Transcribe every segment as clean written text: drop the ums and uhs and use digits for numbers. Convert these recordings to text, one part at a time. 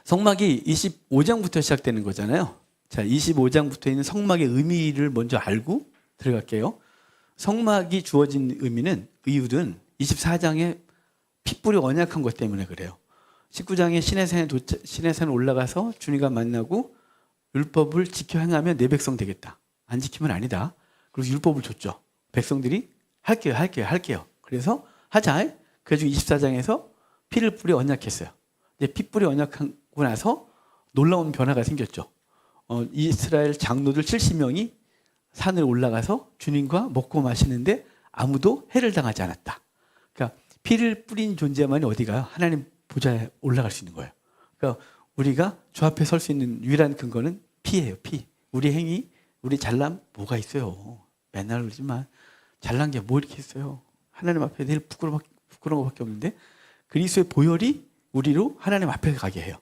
성막이 25장부터 시작되는 거잖아요. 자, 25장부터 있는 성막의 의미를 먼저 알고 들어갈게요. 성막이 주어진 의미는, 이유는 24장에 피 뿌리 언약한 것 때문에 그래요. 19장에 시내산에 올라가서 주님과 만나고 율법을 지켜 행하면 내 백성 되겠다. 안 지키면 아니다. 그래서 율법을 줬죠. 백성들이 할게요. 그래서 하자. 그래가지고 24장에서 피를 뿌리 언약했어요. 이제 피 뿌리 언약하고 나서 놀라운 변화가 생겼죠. 이스라엘 장로들 70명이 산을 올라가서 주님과 먹고 마시는데 아무도 해를 당하지 않았다. 그러니까 피를 뿌린 존재만이 어디가요? 하나님 보좌에 올라갈 수 있는 거예요. 그러니까 우리가 주 앞에 설 수 있는 유일한 근거는 피예요. 피. 우리 행위, 우리 잘남 뭐가 있어요. 맨날 그러지만 잘난 게 뭐 이렇게 있어요. 하나님 앞에 늘 부끄러운 것밖에 없는데 그리스도의 보혈이 우리로 하나님 앞에 가게 해요.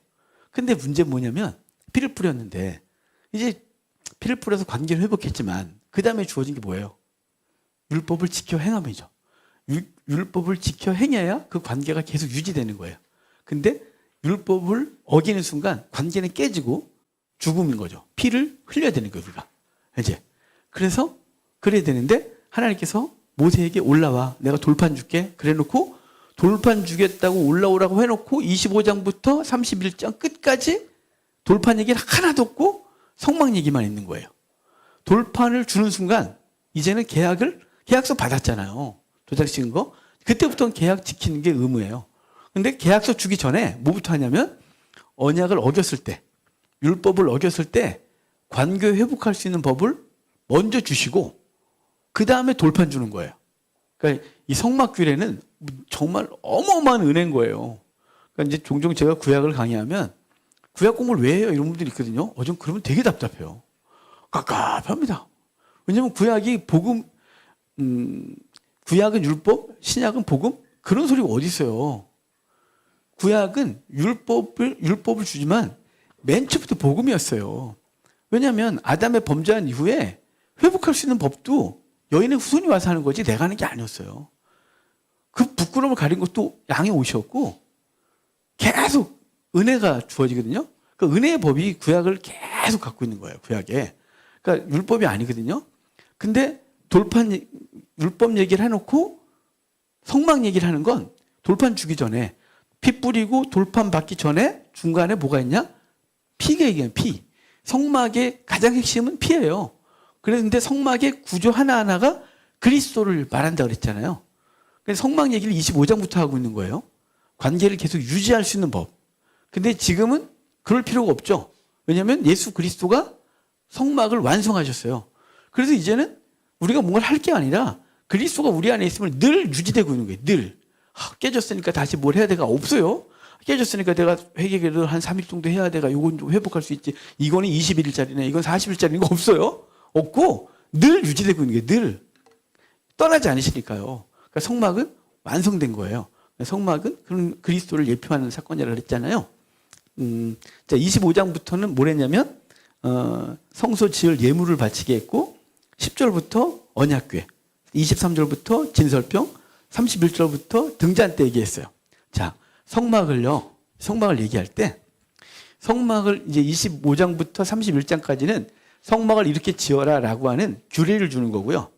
근데 문제는 뭐냐면 피를 뿌렸는데 이제 피를 뿌려서 관계를 회복했지만 그 다음에 주어진 게 뭐예요? 율법을 지켜 행함이죠. 율법을 지켜 행해야 그 관계가 계속 유지되는 거예요. 근데 율법을 어기는 순간 관계는 깨지고 죽음인 거죠. 피를 흘려야 되는 거예요, 우리가. 이제. 그래서 그래야 되는데 하나님께서 모세에게 올라와. 내가 돌판 줄게. 그래 놓고 돌판 주겠다고 올라오라고 해놓고 25장부터 31장 끝까지 돌판 얘기는 하나도 없고 성막 얘기만 있는 거예요. 돌판을 주는 순간 이제는 계약서 받았잖아요. 도장 찍은 거. 그때부터는 계약 지키는 게 의무예요. 근데 계약서 주기 전에 뭐부터 하냐면 언약을 어겼을 때, 율법을 어겼을 때 관계 회복할 수 있는 법을 먼저 주시고 그 다음에 돌판 주는 거예요. 그러니까 이 성막 규례는 정말 어마어마한 은혜인 거예요. 그러니까 이제 종종 제가 구약을 강의하면 구약 공부를 왜 해요? 이런 분들이 있거든요. 좀 그러면 되게 답답해요. 깝깝합니다. 왜냐면 구약이 복음, 구약은 율법, 신약은 복음? 그런 소리가 어디 있어요. 구약은 율법을 주지만 맨 처음부터 복음이었어요. 왜냐하면 아담의 범죄한 이후에 회복할 수 있는 법도 여인의 후손이 와서 하는 거지 내가 하는 게 아니었어요. 그 부끄러움을 가린 것도 양의 옷이었고 계속 은혜가 주어지거든요. 그 은혜의 법이 구약을 계속 갖고 있는 거예요. 구약에. 그러니까 율법이 아니거든요. 근데 율법 얘기를 해놓고 성막 얘기를 하는 건 돌판 주기 전에 피 뿌리고 돌판 받기 전에 중간에 뭐가 있냐? 피가 얘기해요. 피. 성막의 가장 핵심은 피예요. 그런데 성막의 구조 하나하나가 그리스도를 말한다 그랬잖아요. 그래서 성막 얘기를 25장부터 하고 있는 거예요. 관계를 계속 유지할 수 있는 법. 근데 지금은 그럴 필요가 없죠. 왜냐하면 예수 그리스도가 성막을 완성하셨어요. 그래서 이제는 우리가 뭔가를 할 게 아니라 그리스도가 우리 안에 있으면 늘 유지되고 있는 거예요. 늘. 깨졌으니까 다시 뭘 해야 돼가 없어요. 깨졌으니까 내가 회개를 한 3일 정도 해야 돼가 이건 좀 회복할 수 있지. 이거는 21일짜리네. 이건 40일짜리 이거 없어요. 없고 늘 유지되고 있는 게 늘 떠나지 않으시니까요. 그러니까 성막은 완성된 거예요. 성막은 그런 그리스도를 예표하는 사건이라고 했잖아요. 자, 25장부터는 뭘 했냐면 성소 지을 예물을 바치게 했고 10절부터 언약궤, 23절부터 진설병, 31절부터 등잔대 얘기했어요. 자, 성막을 얘기할 때 성막을 이제 25장부터 31장까지는 성막을 이렇게 지어라라고 하는 규례를 주는 거고요.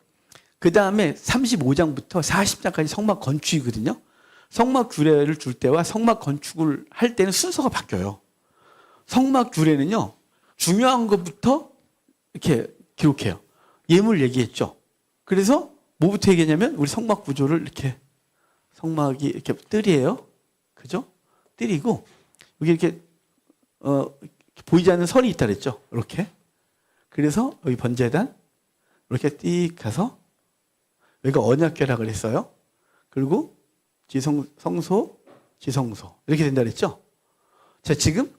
그 다음에 35장부터 40장까지 성막 건축이거든요. 성막 규례를 줄 때와 성막 건축을 할 때는 순서가 바뀌어요. 성막 규례는요, 중요한 것부터 이렇게 기록해요. 예물 얘기했죠. 그래서 뭐부터 얘기했냐면 우리 성막 구조를 이렇게 성막이 이렇게 뜰이에요. 그죠? 뜰이고 여기 이렇게 보이지 않는 선이 있다 그랬죠. 이렇게. 그래서 여기 번제단 이렇게 띡 가서 여기가 언약궤라고 그랬어요. 그리고 성소, 지성소 이렇게 된다 그랬죠. 자, 지금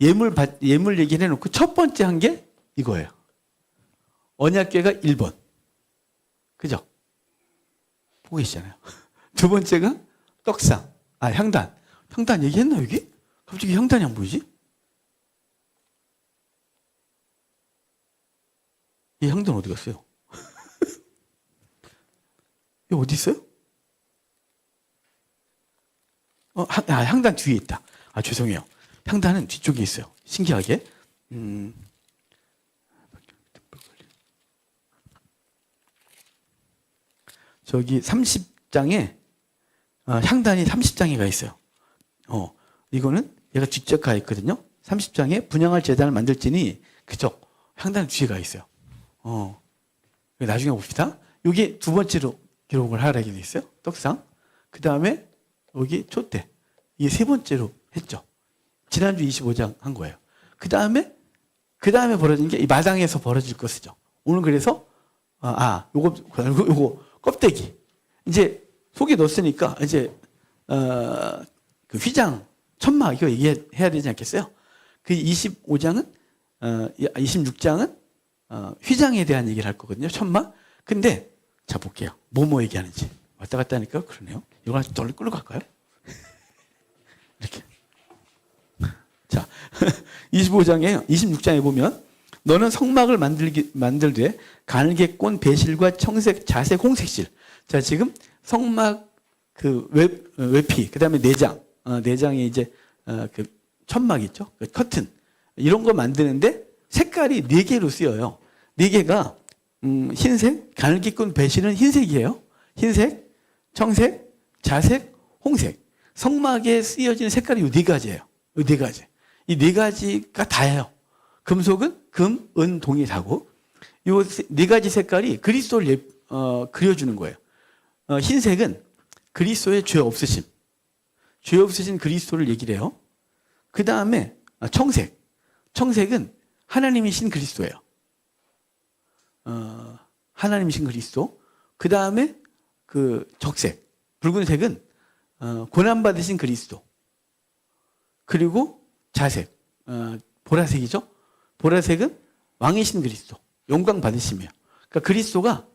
예물 얘기를 해놓고 첫 번째 한 게 이거예요. 언약궤가 1번. 그죠? 보고 계시잖아요. 두 번째가 떡상, 향단. 향단 얘기했나 여기? 갑자기 향단이 안 보이지? 이 향단 어디 갔어요? 이 어디 있어요? 향단 뒤에 있다. 죄송해요. 향단은 뒤쪽에 있어요. 신기하게. 저기 30장에 향단이 30장에가 있어요. 이거는 얘가 뒤쪽 가 있거든요. 30장에 분향할 제단을 만들지니 그죠? 향단 뒤에 가 있어요. 나중에 봅시다. 여기 두 번째로 기록을 하라고 돼 있어요. 떡상. 그 다음에 여기 촛대. 이게 세 번째로 했죠. 지난주 25장 한 거예요. 그 다음에 벌어진 게 이 마당에서 벌어질 것이죠. 오늘 그래서 요거 껍데기. 이제 속에 넣었으니까 이제 그 휘장 천막 이거 얘기해야 되지 않겠어요? 그 25장은 26장은 휘장에 대한 얘기를 할 거거든요. 천막. 근데 자 볼게요. 뭐 얘기하는지 왔다 갔다 하니까 그러네요. 이거 하나 덜 끌고 갈까요? 이렇게. 자, 26장에 보면 너는 성막을 만들되 가늘게 꼰 배실과 청색, 자색, 홍색실. 자, 지금 성막 그 외피, 그다음에 내장, 내장에 이제 그 천막 있죠, 그 커튼 이런 거 만드는데 색깔이 4개로 쓰여요. 4개가 흰색, 가늘게 꼰 배실은 흰색이에요. 흰색, 청색, 자색, 홍색. 성막에 쓰여지는 색깔이 이 4가지예요. 이 4가지. 이 4가지가 다예요. 금속은 금, 은, 동이 다고 이 4가지 색깔이 그리스도를 그려주는 거예요. 흰색은 그리스도의 죄 없으심. 죄 없으신 그리스도를 얘기를 해요. 그 다음에 청색. 청색은 하나님이신 그리스도예요. 하나님이신 그리스도. 그 다음에 그 적색. 붉은색은 고난받으신 그리스도. 그리고 자색. 보라색이죠. 보라색은 왕이신 그리스도. 영광 받으시며. 그러니까 그리스도가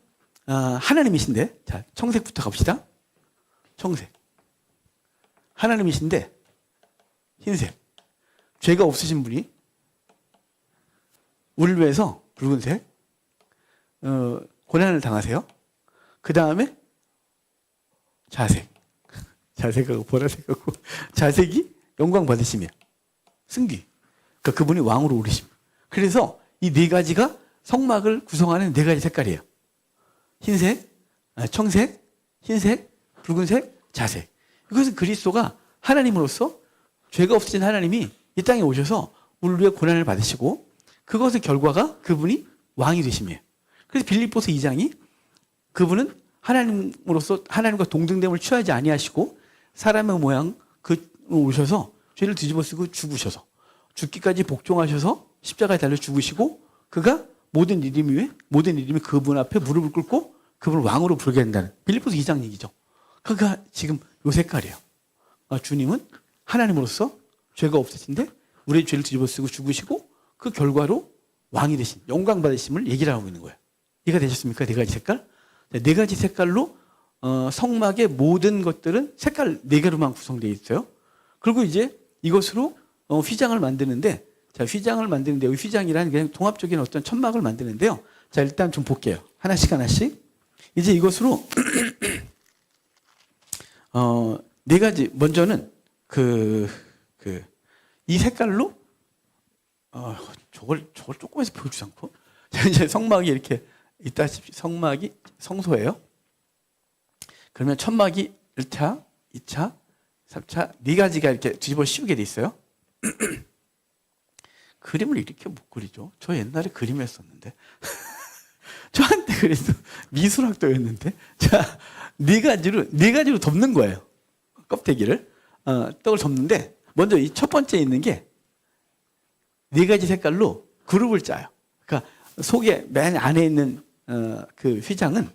하나님이신데, 자, 청색부터 갑시다. 청색. 하나님이신데, 흰색. 죄가 없으신 분이 우리를 위해서 붉은색, 고난을 당하세요. 그 다음에 자색. 자색하고 보라색하고 자색이 영광 받으시며 승귀. 그러니까 그분이 왕으로 오르심. 그래서 이 4가지가 성막을 구성하는 4가지 색깔이에요. 흰색, 청색, 흰색, 붉은색, 자색. 이것은 그리스도가 하나님으로서 죄가 없으신 하나님이 이 땅에 오셔서 우리를 위해 고난을 받으시고 그것의 결과가 그분이 왕이 되심이에요. 그래서 빌립보서 2장이 그분은 하나님으로서 하나님과 동등됨을 취하지 아니하시고 사람의 모양 오셔서 죄를 뒤집어 쓰고 죽으셔서 죽기까지 복종하셔서 십자가에 달려 죽으시고 그가 모든 이름이 그분 앞에 무릎을 꿇고 그분을 왕으로 부르게 된다는 빌립보서 2장 얘기죠. 그가 지금 요 색깔이에요. 주님은 하나님으로서 죄가 없으신데 우리의 죄를 뒤집어 쓰고 죽으시고 그 결과로 왕이 되신 영광 받으심을 얘기를 하고 있는 거예요. 이해가 되셨습니까? 4가지 색깔. 4가지 색깔로 성막의 모든 것들은 색깔 4개로만 구성되어 있어요. 그리고 이제 이것으로 휘장을 만드는데, 자, 휘장을 만드는데, 휘장이라는 그냥 통합적인 어떤 천막을 만드는데요. 자, 일단 좀 볼게요. 하나씩. 이제 이것으로, 4가지. 먼저는 이 색깔로, 저걸 조금해서 보여주지 않고. 자, 이제 성막이 이렇게 있다시피 성막이 성소예요. 그러면 천막이 1차, 2차, 3차, 4가지가 이렇게 뒤집어 씌우게 돼 있어요. 그림을 이렇게 못 그리죠. 저 옛날에 그림 했었는데. 저한테 그래도 미술학도였는데. 자, 4가지로 덮는 거예요. 껍데기를. 떡을 덮는데, 먼저 이 첫 번째 있는 게 4가지 색깔로 그룹을 짜요. 그러니까 속에 맨 안에 있는 그 휘장은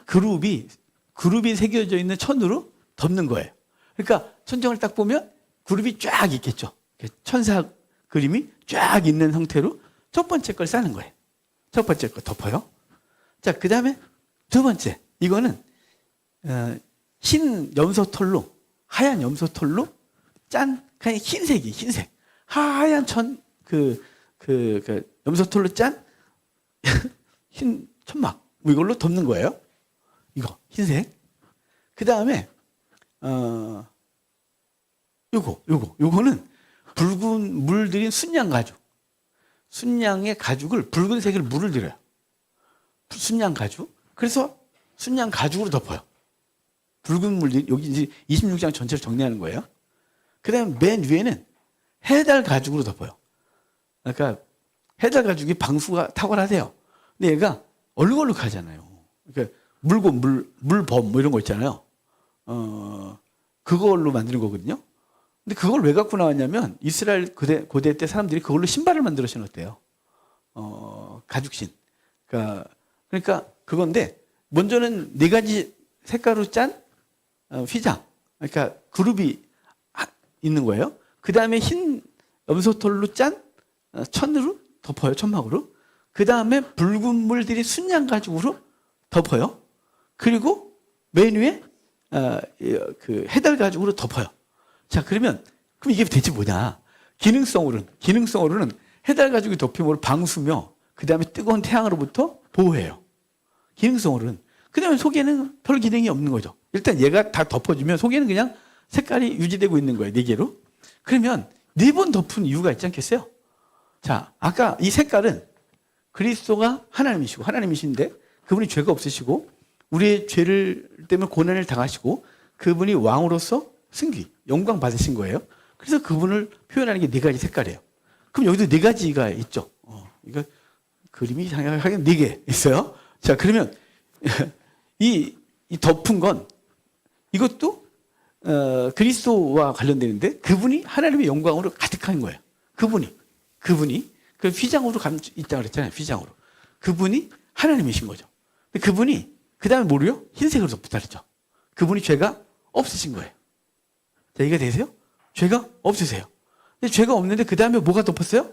그룹이 새겨져 있는 천으로 덮는 거예요. 그러니까 천정을 딱 보면 그룹이 쫙 있겠죠. 천사 그림이 쫙 있는 형태로 첫 번째 걸 싸는 거예요. 첫 번째 걸 덮어요. 자, 그 다음에 두 번째. 이거는 흰 염소털로, 하얀 염소털로 짠, 그냥 흰색. 하얀 염소털로 짠 흰 천막. 이걸로 덮는 거예요. 이거, 흰색. 그 다음에, 요거는 붉은 물들인 순양 가죽. 순양의 가죽을 붉은색을 물을 들여요. 순양 가죽. 그래서 순양 가죽으로 덮어요. 붉은 물들인 여기 이제 26장 전체를 정리하는 거예요. 그다음에 맨 위에는 해달 가죽으로 덮어요. 그러니까 해달 가죽이 방수가 탁월하대요. 근데 얘가 얼룩얼룩하잖아요. 그러니까 물고 물범 뭐 이런 거 있잖아요. 그걸로 만드는 거거든요. 근데 그걸 왜 갖고 나왔냐면 이스라엘 고대 때 사람들이 그걸로 신발을 만들어 신었대요. 가죽신. 그러니까 그건데 먼저는 네 가지 색깔로 짠 휘장. 그러니까 그룹이 있는 거예요. 그 다음에 흰 염소털로 짠 천으로 덮어요. 천막으로. 그 다음에 붉은 물들이 순양 가죽으로 덮어요. 그리고 맨 위에 그 해달 가죽으로 덮어요. 자, 그럼 이게 대체 뭐냐? 기능성으로는 해달 가죽이 덮임으로 방수며 그 다음에 뜨거운 태양으로부터 보호해요. 기능성으로는. 그 다음에 속에는 별 기능이 없는 거죠. 일단 얘가 다 덮어주면 속에는 그냥 색깔이 유지되고 있는 거예요. 4개로. 그러면 4번 덮은 이유가 있지 않겠어요? 자, 아까 이 색깔은 그리스도가 하나님이신데 그분이 죄가 없으시고 우리의 죄를 때문에 고난을 당하시고 그분이 왕으로서 승귀, 영광 받으신 거예요. 그래서 그분을 표현하는 게 4가지 색깔이에요. 그럼 여기도 4가지가 있죠. 이거 그림이 하긴 4개 있어요. 자, 그러면 이 덮은 건 이것도 그리스도와 관련되는데 그분이 하나님의 영광으로 가득한 거예요. 그분이 그 휘장으로 있다고 그랬잖아요. 휘장으로. 그분이 하나님이신 거죠. 그분이 그 다음에 뭐로요? 흰색으로 덮었다 그랬죠. 그분이 죄가 없으신 거예요. 자, 이해가 되세요? 죄가 없으세요. 근데 죄가 없는데 그 다음에 뭐가 덮었어요?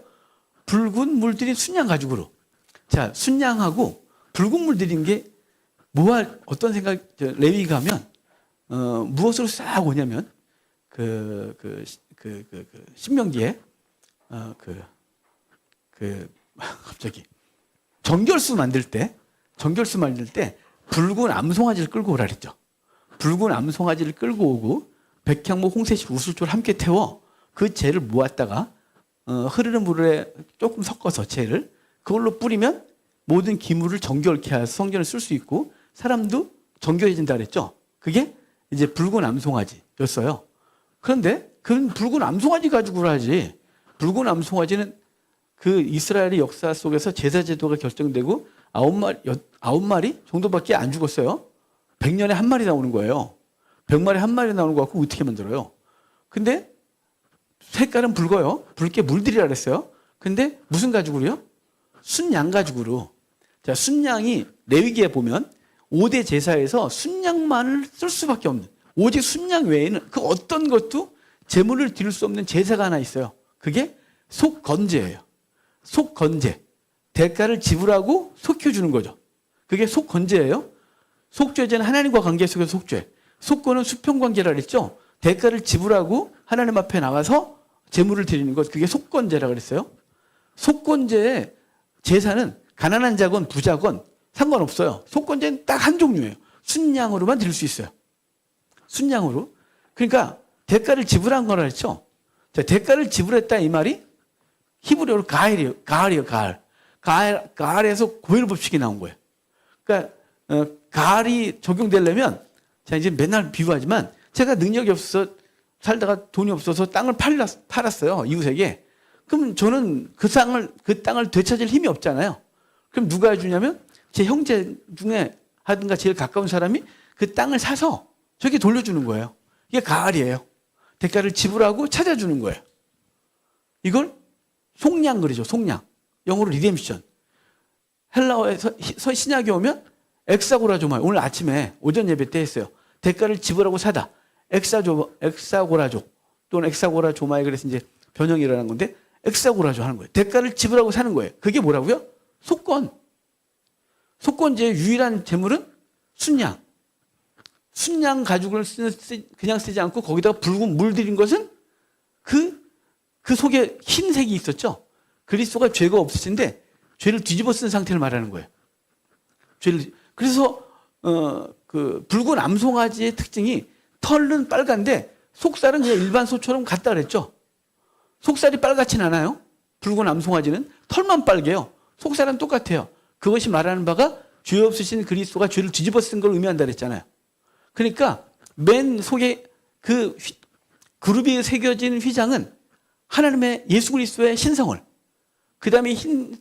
붉은 물들인 순양 가죽으로. 자, 순양하고 붉은 물들인 게 어떤 생각, 레위 가면, 무엇으로 싹 오냐면, 신명기에, 갑자기, 정결수 만들 때, 붉은 암송아지를 끌고 오라 그랬죠. 붉은 암송아지를 끌고 오고, 백향목, 홍세시, 우슬초를 함께 태워 그 재를 모았다가, 흐르는 물에 조금 섞어서 재를, 그걸로 뿌리면 모든 기물을 정결케 해서 성전을 쓸 수 있고, 사람도 정결해진다 그랬죠. 그게 이제 붉은 암송아지였어요. 그런데 그건 붉은 암송아지 가지고 하지. 붉은 암송아지는 그 이스라엘의 역사 속에서 제사 제도가 결정되고 9마리 정도밖에 안 죽었어요. 100년에 한 마리 나오는 거예요. 100마리 한 마리 나오는 거 갖고 어떻게 만들어요? 근데 색깔은 붉어요. 붉게 물들이라 그랬어요. 근데 무슨 가죽으로요? 순양 가죽으로. 자, 순양이 레위기에 보면 5대 제사에서 순양만을 쓸 수밖에 없는, 오직 순양 외에는 그 어떤 것도 제물을 드릴 수 없는 제사가 하나 있어요. 그게 속건제예요. 속건제. 대가를 지불하고 속혀주는 거죠. 그게 속건제예요. 속죄제는 하나님과 관계 속에서 속죄. 속건은 수평관계라 그랬죠. 대가를 지불하고 하나님 앞에 나가서 제물을 드리는 것. 그게 속건제라 그랬어요. 속건제의 제사는 가난한 자건 부자건 상관없어요. 속건제는 딱 한 종류예요. 순양으로만 드릴 수 있어요. 순양으로. 그러니까 대가를 지불한 거라 했죠. 자, 대가를 지불했다 이 말이 히브리어로 가을이에요. 가을. 가을에서 고일 법칙이 나온 거예요. 그러니까 가을이 적용되려면 자, 이제 맨날 비유하지만 제가 능력이 없어서 살다가 돈이 없어서 땅을 팔았어요. 이웃에게. 그럼 저는 그 땅을 되찾을 힘이 없잖아요. 그럼 누가 해주냐면 제 형제 중에 하든가 제일 가까운 사람이 그 땅을 사서 저게 돌려주는 거예요. 이게 가을이에요. 대가를 지불하고 찾아주는 거예요. 이걸 속량 그러죠. 속량. 영어로 리뎀션. 헬라어에서 신약에 오면 엑사고라조마. 오늘 아침에 오전 예배 때 했어요. 대가를 지불하고 사다. 엑사고라조 또는 엑사고라조마에 그래서 이제 변형이 일어난 건데 엑사고라조 하는 거예요. 대가를 지불하고 사는 거예요. 그게 뭐라고요? 속건. 속건제의 유일한 재물은 순양. 순양 가죽을 그냥 쓰지 않고 거기다가 붉은 물 들인 것은 그 속에 흰색이 있었죠. 그리스도가 죄가 없으신데 죄를 뒤집어 쓴 상태를 말하는 거예요. 그래서 그 붉은 암송아지의 특징이 털은 빨간데 속살은 그냥 일반 소처럼 같다 그랬죠. 속살이 빨갛진 않아요. 붉은 암송아지는 털만 빨개요. 속살은 똑같아요. 그것이 말하는 바가 죄 없으신 그리스도가 죄를 뒤집어 쓴 걸 의미한다 그랬잖아요. 그러니까 맨 속에 그 그룹이 새겨진 휘장은 하나님의 예수 그리스도의 신성을, 그 다음에 흰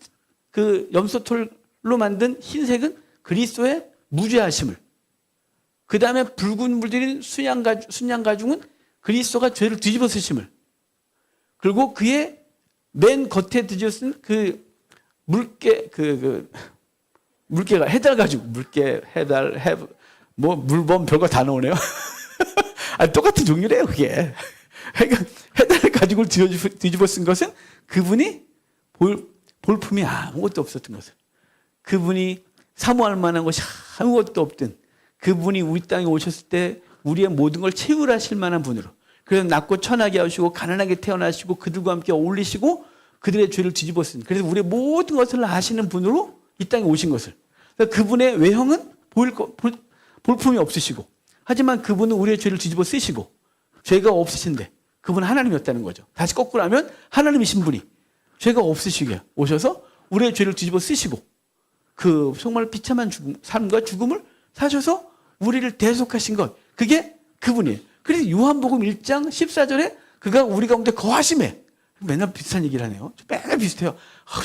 그 염소털로 만든 흰색은 그리스도의 무죄하심을, 그 다음에 붉은 물들인 순양 가죽은 그리스도가 죄를 뒤집어 쓰심을, 그리고 그의 맨 겉에 뒤집어 쓴 그 물개가 해달 가지고 물범 별거 다 나오네요. 아니, 똑같은 종류래요, 그게. 그러니까 해달 가죽을 뒤집어 쓴 것은 그분이 볼품이 아무것도 없었던 것을, 그분이 사모할 만한 것이 아무것도 없던 그분이 우리 땅에 오셨을 때 우리의 모든 걸 채울하실 만한 분으로, 그래서 낮고 천하게 하시고 가난하게 태어나시고 그들과 함께 어울리시고 그들의 죄를 뒤집어 쓴, 그래서 우리의 모든 것을 아시는 분으로 이 땅에 오신 것을, 그러니까 그분의 외형은 볼품이 없으시고, 하지만 그분은 우리의 죄를 뒤집어 쓰시고 죄가 없으신데 그분은 하나님이었다는 거죠. 다시 거꾸로 하면 하나님이신 분이 죄가 없으시게 오셔서 우리의 죄를 뒤집어 쓰시고 그 정말 비참한 삶과 죽음을 사셔서 우리를 대속하신 것, 그게 그분이에요. 그래서 요한복음 1장 14절에 그가 우리 가운데 거하심에, 맨날 비슷한 얘기를 하네요. 맨날 비슷해요.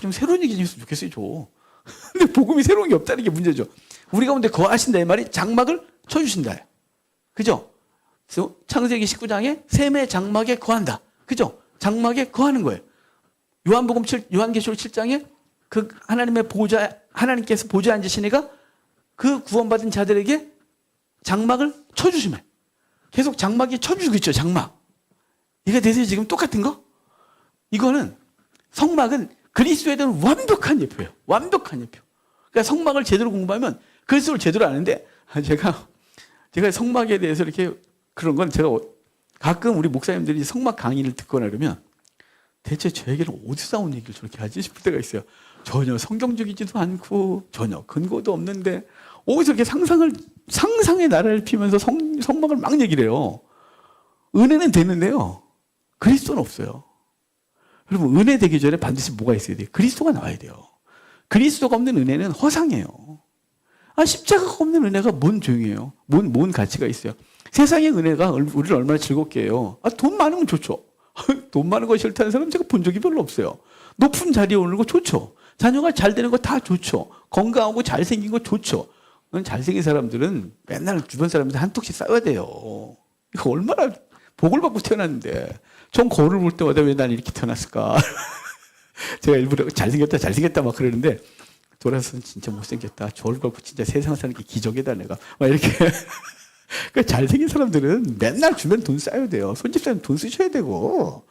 좀 새로운 얘기 좀 했으면 좋겠어요, 저. 근데 복음이 새로운 게 없다는 게 문제죠. 우리 가운데 거하신다 이 말이 장막을 쳐주신다. 그죠? 창세기 19장에 셈의 장막에 거한다. 그죠? 장막에 거하는 거예요. 요한계시록 7장에 그 하나님께서 보좌에 앉으시니까 그 구원받은 자들에게 장막을 쳐주시면, 계속 장막이 쳐주고 있죠, 장막. 이게 대세에 지금 똑같은 거? 이거는 성막은 그리스도에 대한 완벽한 예표예요. 완벽한 예표. 그러니까 성막을 제대로 공부하면 그리스도를 제대로 아는데, 제가 성막에 대해서 이렇게 그런 건 제가 가끔 우리 목사님들이 성막 강의를 듣거나 그러면 대체 저 얘기를 어디서 나온 얘기를 저렇게 하지 싶을 때가 있어요. 전혀 성경적이지도 않고 전혀 근거도 없는데 어디서 이렇게 상상의 나라를 피면서 성막을 막 얘기를 해요. 은혜는 되는데요, 그리스도는 없어요. 여러분, 은혜 되기 전에 반드시 뭐가 있어야 돼요? 그리스도가 나와야 돼요. 그리스도가 없는 은혜는 허상이에요. 십자가가 없는 은혜가 뭔 조용해요? 뭔 가치가 있어요? 세상의 은혜가 우리를 얼마나 즐겁게 해요. 돈 많으면 좋죠. 돈 많은 거 싫다는 사람 제가 본 적이 별로 없어요. 높은 자리에 오는 거 좋죠. 자녀가 잘 되는 거 다 좋죠. 건강하고 잘생긴 거 좋죠. 잘생긴 사람들은 맨날 주변 사람들 한턱씩 쌓아야 돼요. 이거 얼마나 복을 받고 태어났는데. 전 거울을 볼 때마다 왜 난 이렇게 태어났을까? 제가 일부러 잘생겼다 막 그러는데 돌아서는 진짜 못생겼다. 저를 갖고 진짜 세상 사는 게 기적이다 내가. 막 이렇게. 그러니까 잘생긴 사람들은 맨날 주변 돈 쌓아야 돼요. 손집사님 돈 쓰셔야 되고,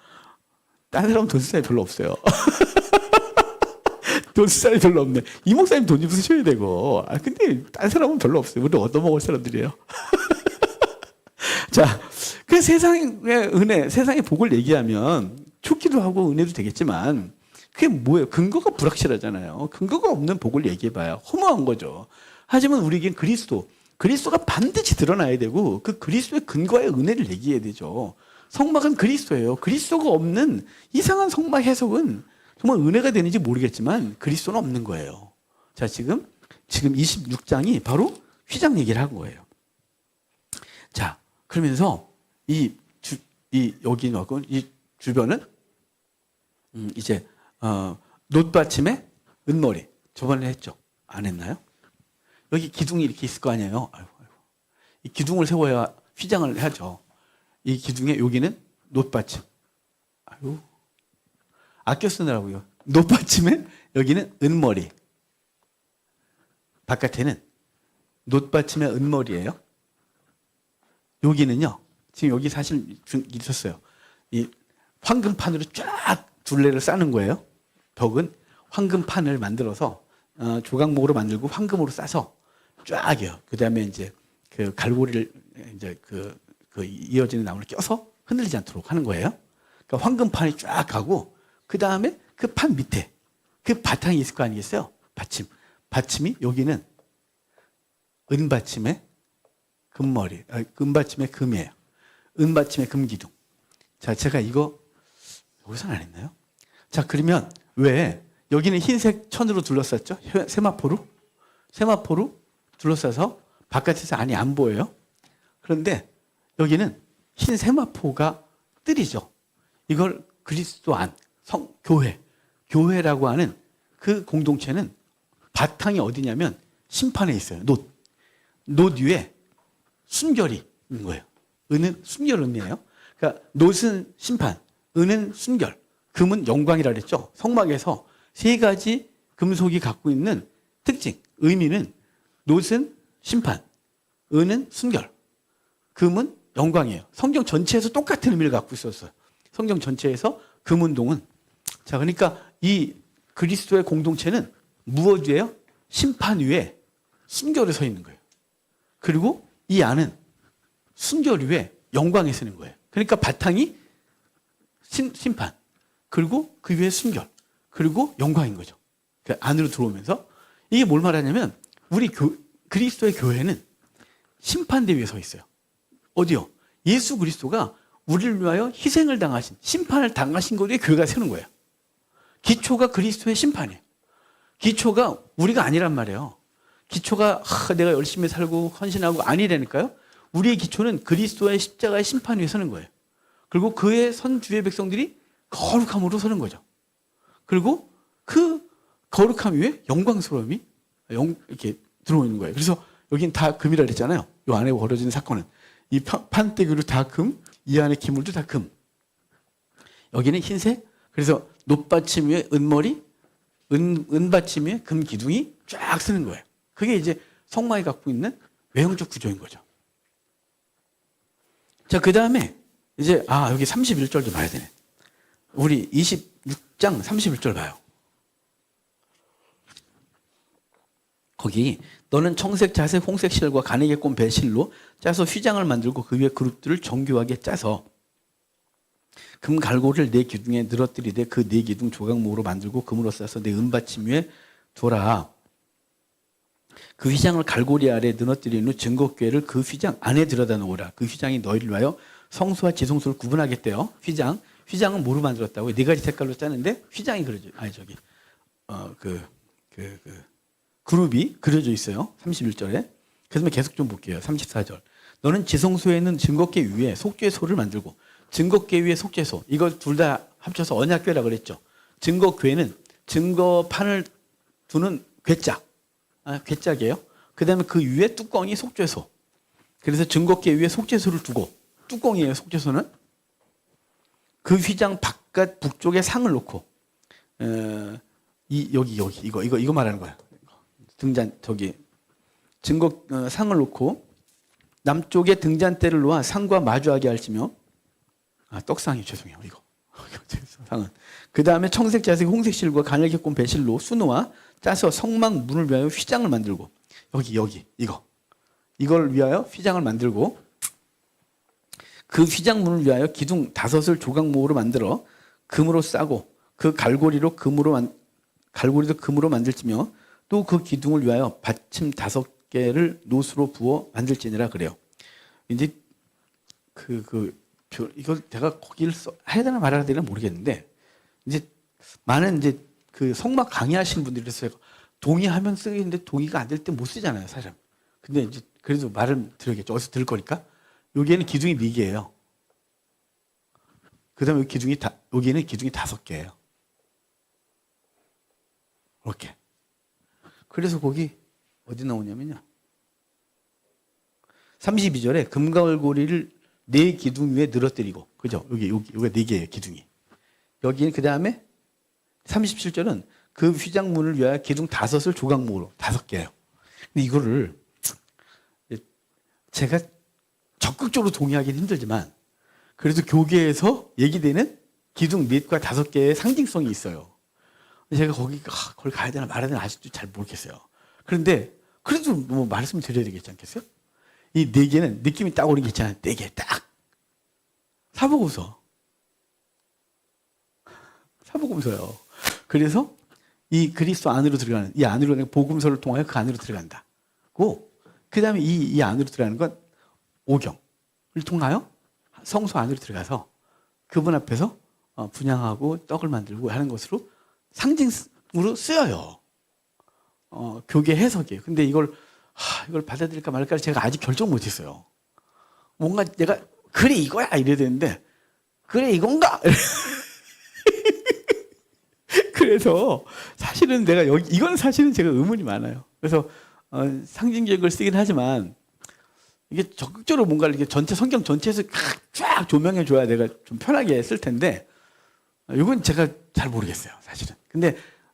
다른 사람은 돈 쓸 사람이 별로 없어요. 돈 쓸 사람이 별로 없네. 이 목사님 돈 좀 쓰셔야 되고, 근데 다른 사람은 별로 없어요. 우리 얻어먹을 사람들이에요. 자, 그 세상의 은혜, 세상의 복을 얘기하면 좋기도 하고 은혜도 되겠지만 그게 뭐예요? 근거가 불확실하잖아요. 근거가 없는 복을 얘기해봐야 허무한 거죠. 하지만 우리에겐 그리스도가 반드시 드러나야 되고 그 그리스도의 근거의 은혜를 얘기해야 되죠. 성막은 그리스도예요. 그리스도가 없는 이상한 성막 해석은 정말 은혜가 되는지 모르겠지만 그리스도는 없는 거예요. 자, 지금 26장이 바로 휘장 얘기를 한 거예요. 자, 그러면서 이 주변은 이제 놋받침에 은머리, 저번에 했죠? 안 했나요? 여기 기둥이 이렇게 있을 거 아니에요? 아이고. 이 기둥을 세워야 휘장을 하죠. 이 기둥에 여기는 놋받침. 아이고. 아껴 쓰느라고요. 놋받침에 여기는 은머리. 바깥에는 놋받침에 은머리예요. 여기는요, 지금 여기 사실 있었어요. 이 황금판으로 쫙 둘레를 싸는 거예요. 벽은 황금판을 만들어서 조각목으로 만들고 황금으로 싸서 쫙이요. 그 다음에 이제 그 갈고리를 이제 그 이어지는 나무를 껴서 흔들리지 않도록 하는 거예요. 그러니까 황금판이 쫙 가고 그 다음에 그 판 밑에 그 바탕이 있을 거 아니겠어요? 받침이 여기는 은받침에 금머리, 은받침에 금이에요. 은받침에 금기둥. 자, 제가 이거 여기서는 안 했나요? 자, 그러면 왜 여기는 흰색 천으로 둘러쌌죠? 세마포로 둘러싸서 바깥에서 안이 안 보여요. 그런데 여기는 흰 세마포가 뜰이죠. 이걸 그리스도 안, 교회라고 하는 그 공동체는 바탕이 어디냐면 심판에 있어요. 노 위에 순결이 있는 거예요. 은은 순결 의미예요. 그러니까 노은 심판, 은은 순결, 금은 영광이라 그랬죠. 성막에서 세 가지 금속이 갖고 있는 특징, 의미는 노은 심판, 은은 순결, 금은 영광이에요. 성경 전체에서 똑같은 의미를 갖고 있었어요. 성경 전체에서 금운동은. 자, 그러니까 이 그리스도의 공동체는 무엇 위에요? 심판 위에 순결에 서 있는 거예요. 그리고 이 안은 순결 위에 영광에 서는 거예요. 그러니까 바탕이 심판, 그리고 그 위에 순결, 그리고 영광인 거죠. 그 안으로 들어오면서 이게 뭘 말하냐면 우리 그리스도의 교회는 심판대 위에 서 있어요. 어디요? 예수 그리스도가 우리를 위하여 희생을 당하신, 심판을 당하신 것 위에 교회가 서는 거예요. 기초가 그리스도의 심판이에요. 기초가 우리가 아니란 말이에요. 기초가 내가 열심히 살고 헌신하고 아니라니까요. 우리의 기초는 그리스도의 십자가의 심판 위에 서는 거예요. 그리고 그의 선 주의 백성들이 거룩함으로 서는 거죠. 그리고 그 거룩함 위에 영광스러움이 이렇게 들어오는 거예요. 그래서 여긴 다 금이라 그랬잖아요. 이 안에 벌어지는 사건은. 이 판때기로 다 금, 이 안에 기물도 다 금. 여기는 흰색. 그래서 놋받침 위에 은머리, 은받침 위에 금 기둥이 쫙 쓰는 거예요. 그게 이제 성막이 갖고 있는 외형적 구조인 거죠. 자, 그 다음에 이제 여기 31절도 봐야 되네. 우리 26장 31절 봐요. 거기 너는 청색, 자색, 홍색 실과 가느개꽃 배실로 짜서 휘장을 만들고 그 위에 그룹들을 정교하게 짜서 금 갈고리를 네 기둥에 늘어뜨리되 그 네 기둥 조각목으로 만들고 금으로 싸서 네 은받침 위에 둬라. 그 휘장을 갈고리 아래 늘어뜨린 후 증거궤를 그 휘장 안에 들여다 놓으라. 그 휘장이 너희를 위하여 성수와 지성수를 구분하겠대요. 휘장은 뭐로 만들었다고요? 네 가지 색깔로 짜는데 휘장이 그려져. 그룹이 그려져 있어요. 31절에. 그래서 계속 좀 볼게요. 34절. 너는 지성소에 있는 증거궤 위에 속죄소를 만들고 증거궤 위에 속죄소. 이걸 둘 다 합쳐서 언약궤라 그랬죠. 증거궤는 증거판을 두는 궤짝. 궤짝이에요. 그 다음에 그 위에 뚜껑이 속죄소. 그래서 증거궤 위에 속죄소를 두고 뚜껑이에요. 속죄소는. 그 휘장 바깥 북쪽에 상을 놓고 이거 말하는 거야. 상을 놓고 남쪽에 등잔대를 놓아 상과 마주하게 할지며 떡상이 죄송해요. 이거 상은. 그 다음에 청색, 자색, 홍색 실과 가늘게꼰 배실로 수놓아 짜서 성막 문을 위하여 휘장을 만들고 이걸 위하여 휘장을 만들고 그 휘장 문을 위하여 기둥 5을 조각목으로 만들어 금으로 싸고 그 갈고리도 금으로 만들지며 또 그 기둥을 위하여 받침 5개를 노수로 부어 만들지니라 그래요. 이제 이걸 내가 거기를 해야 되나 말아야 되나 모르겠는데 이제 많은 그 성막 강의하시는 분들이 그랬어요. 동의하면 쓰겠는데 동의가 안 될 때 못 쓰잖아요, 사실. 근데 이제 그래도 말을 드려야겠죠. 어디서 들을 거니까. 여기에는 기둥이 4개예요. 그 다음에 여기는 기둥이 5개예요. 이렇게. 그래서 거기 어디 나오냐면요. 32절에 금갈고리를 4기둥 위에 늘어뜨리고, 그죠? 여기가 4개예요, 기둥이. 여기는 그 다음에 37절은 그 휘장문을 위하여 기둥 5을 조각목으로 5개예요. 근데 이거를 제가 적극적으로 동의하기는 힘들지만 그래도 교계에서 얘기되는 기둥 4과 5개의 상징성이 있어요. 제가 거기 가야 되나 말아야 되나 아직도 잘 모르겠어요. 그런데 그래도 뭐 말씀을 드려야 되겠지 않겠어요? 이 4개는 느낌이 딱 오는 게 있잖아요. 4개 딱. 사복음서요. 그래서 이 그리스도 안으로 들어가는, 이 안으로 복음서를 통하여 그 안으로 들어간다. 그 다음에 이 안으로 들어가는 건 오경을 통하여 성소 안으로 들어가서 그분 앞에서 분향하고 떡을 만들고 하는 것으로 상징으로 쓰여요. 교계 해석이에요. 근데 이걸 받아들일까 말까 제가 아직 결정 못했어요. 뭔가 내가 그래 이거야 이래야 되는데 그래 이건가? 그래서 사실은 내가 이건 사실은 제가 의문이 많아요. 그래서 상징적인 걸 쓰긴 하지만 이게 적극적으로 뭔가를 이렇게 전체 성경 전체에서 쫙 조명해 줘야 내가 좀 편하게 쓸 텐데 이건 제가 잘 모르겠어요, 사실은.